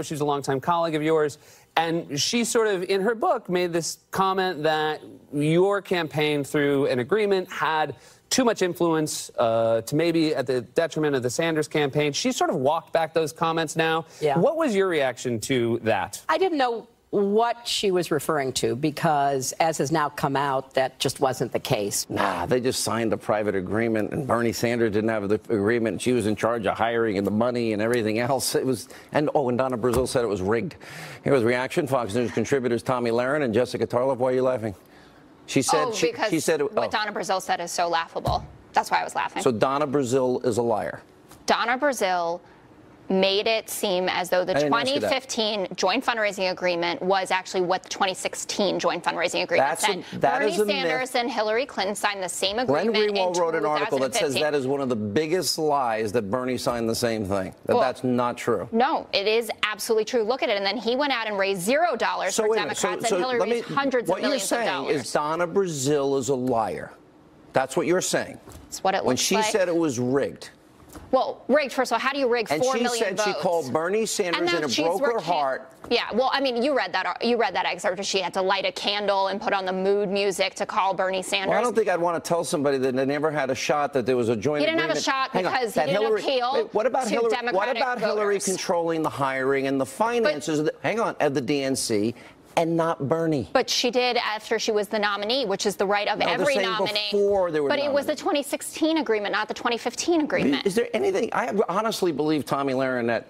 She's a longtime colleague of yours, and she sort of, in her book, made this comment that your campaign, through an agreement, had too much influence to maybe at the detriment of the Sanders campaign. She sort of walked back those comments now. Yeah. What was your reaction to that? I didn't know what she was referring to because, as has now come out, that just wasn't the case. Nah, they just signed a private agreement, and Bernie Sanders didn't have the agreement. She was in charge of hiring and the money and everything else. It was, and Donna Brazile said it was rigged. Here was reaction. Fox News contributors Tomi Lahren and Jessica Tarlov. Why are you laughing? She said she said what Donna Brazile said is so laughable. That's why I was laughing. So Donna Brazile is a liar. Donna Brazile made it seem as though the 2015 joint fundraising agreement was actually what the 2016 joint fundraising agreement said. Bernie Sanders and Hillary Clinton signed the same agreement. Glenn Greenwald wrote an article that says that is one of the biggest lies, that Bernie signed the same thing. That's not true. No, it is absolutely true. Look at it. And then he went out and raised $0 for Democrats, and Hillary raised hundreds of millions of dollars. What you're saying is Donna Brazile is a liar. That's what you're saying. That's what it looks like. When she said it was rigged. Well, rigged, first of all, how do you rig 4 million votes? And she said she called Bernie Sanders and it broke her heart. Yeah, well, I mean, you read that excerpt where she had to light a candle and put on the mood music to call Bernie Sanders. Well, I don't think I'd want to tell somebody that they never had a shot, that there was a joint agreement. He didn't have a shot because he didn't appeal to Democratic voters. What about Hillary controlling the hiring and the finances of the DNC? And not Bernie. But she did after she was the nominee, which is the right of every nominee. Before they were But it was the 2016 agreement, not the 2015 agreement. Is there anything? I honestly believe, Tomi Lahren, that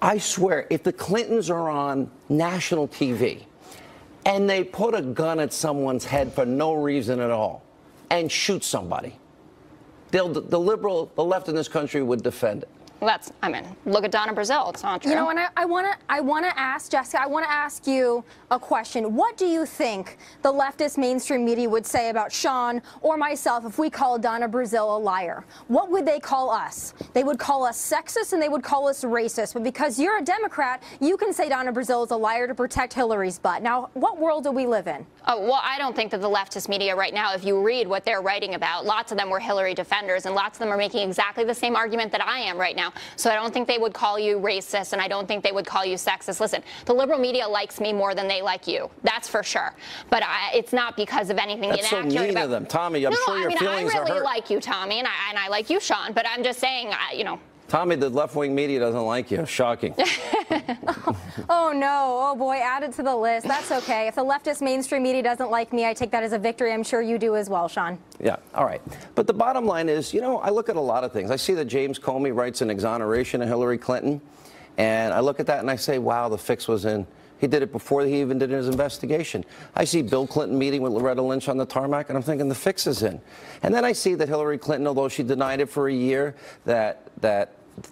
I swear, if the Clintons are on national TV and they put a gun at someone's head for no reason at all and shoot somebody, the left in this country would defend it. Well, I mean, look at Donna Brazile. It's not true. You know, and I want to ask, Jessica, I want to ask you a question. What do you think the leftist mainstream media would say about Sean or myself if we called Donna Brazile a liar? What would they call us? They would call us sexist and they would call us racist. But because you're a Democrat, you can say Donna Brazile is a liar to protect Hillary's butt. Now, what world do we live in? Oh, well, I don't think that the leftist media right now, if you read what they're writing about, lots of them were Hillary defenders, and lots of them are making exactly the same argument that I am right now. So I don't think they would call you racist, and I don't think they would call you sexist. Listen, the liberal media likes me more than they like you. That's for sure. But it's not because of anything inaccurate about... That's so mean of them. Tomi, I'm sure your feelings are hurt. I really like you, Tomi, and I like you, Sean, but I'm just saying, you know... Tomi, the left-wing media doesn't like you. Shocking. Oh, no. Oh, boy, add it to the list. That's okay. If the leftist mainstream media doesn't like me, I take that as a victory. I'm sure you do as well, Sean. Yeah, all right. But the bottom line is, you know, I look at a lot of things. I see that James Comey writes an exoneration of Hillary Clinton, and I look at that and I say, wow, the fix was in. He did it before he even did his investigation. I see Bill Clinton meeting with Loretta Lynch on the tarmac, and I'm thinking the fix is in. And then I see that Hillary Clinton, although she denied it for a year, that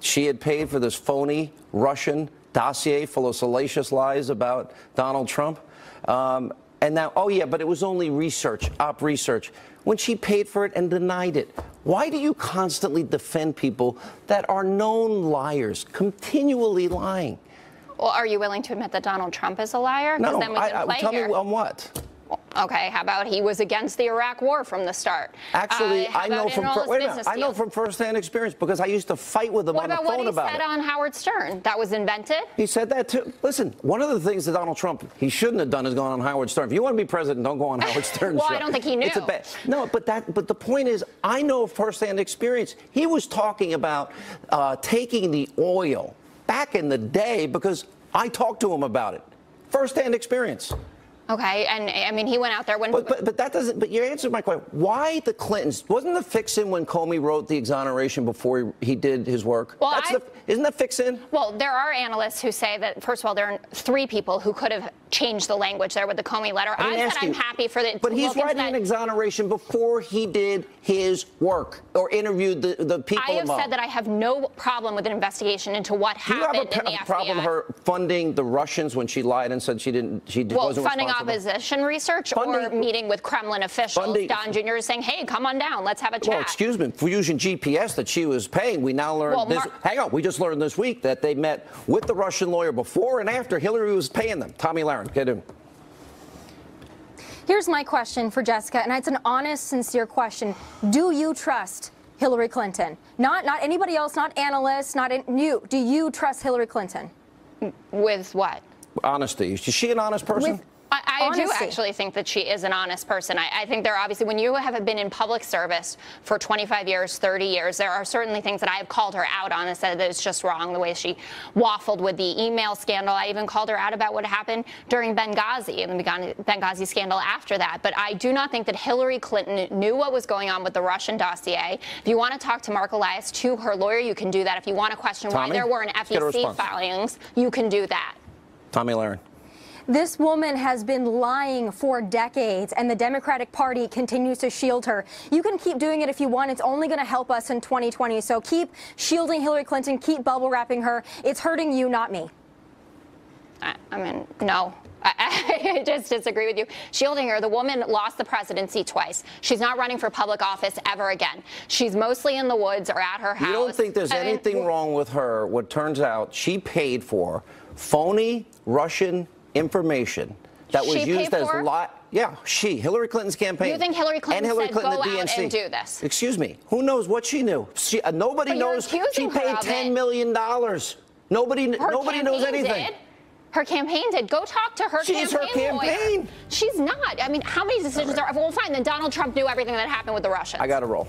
she had paid for this phony Russian dossier full of salacious lies about Donald Trump. And now, oh yeah, but it was only research, op research, when she paid for it and denied it. Why do you constantly defend people that are known liars, continually lying? Well, are you willing to admit that Donald Trump is a liar? No, then we can play tell here. me on what? Okay, how about he was against the Iraq War from the start? Actually, I know from first-hand experience because I used to fight with him on the phone about it. What about what he said on Howard Stern? That was invented? He said that too. Listen, one of the things that Donald Trump, he shouldn't have done is gone on Howard Stern. If you want to be president, don't go on Howard Stern's well, show. I don't think he knew. No, but the point is, I know first-hand experience. He was talking about taking the oil back in the day because I talked to him about it. First-hand experience. Okay, and I mean, he went out there when... But that doesn't... But you answered my question. Why the Clintons... Wasn't the fix-in when Comey wrote the exoneration before he did his work? Well, isn't that fix-in? Well, there are analysts who say that, first of all, there are 3 people who could have changed the language there with the Comey letter. I said I'm happy for the... But he's writing an exoneration before he did his work or interviewed the people involved. I have said that I have no problem with an investigation into what happened in the FBI. Do you have a problem with her funding the Russians when she lied and said she wasn't responsible? Funding opposition research or meeting with Kremlin officials? Don Jr. is saying, hey, come on down, let's have a chat. Well, excuse me, Fusion GPS that she was paying, we now learned this. Hang on, we just learned this week that they met with the Russian lawyer before and after Hillary was paying them. Tomi Lahren, get him. Here's my question for Jessica, and it's an honest, sincere question. Do you trust Hillary Clinton? Not anybody else, not analysts, not you. Do you trust Hillary Clinton? With what? Honesty. Is she an honest person? I do actually think that she is an honest person. I think there are obviously, when you have been in public service for 25 years, 30 years, there are certainly things that I have called her out on and said that it's just wrong, the way she waffled with the email scandal. I even called her out about what happened during Benghazi and the Benghazi scandal after that. But I do not think that Hillary Clinton knew what was going on with the Russian dossier. If you want to talk to Mark Elias, to her lawyer, you can do that. If you want to question why there weren't FEC filings, you can do that. Tomi Lahren. This woman has been lying for decades, and the Democratic Party continues to shield her. You can keep doing it if you want. It's only going to help us in 2020. So keep shielding Hillary Clinton. Keep bubble wrapping her. It's hurting you, not me. I mean, no. I just disagree with you. Shielding her, the woman lost the presidency twice. She's not running for public office ever again. She's mostly in the woods or at her house. You don't think there's anything wrong with her? What turns out she paid for phony Russian information that was used as Hillary Clinton's campaign. You think Hillary Clinton said, go out DNC. and do this? Excuse me. Who knows what she knew? Nobody knows. She paid $10 million. Nobody knows anything. Her campaign did. Go talk to her She's her campaign. Lawyer. She's not. I mean, how many decisions are? Well, fine. Then Donald Trump knew everything that happened with the Russians. I got to roll.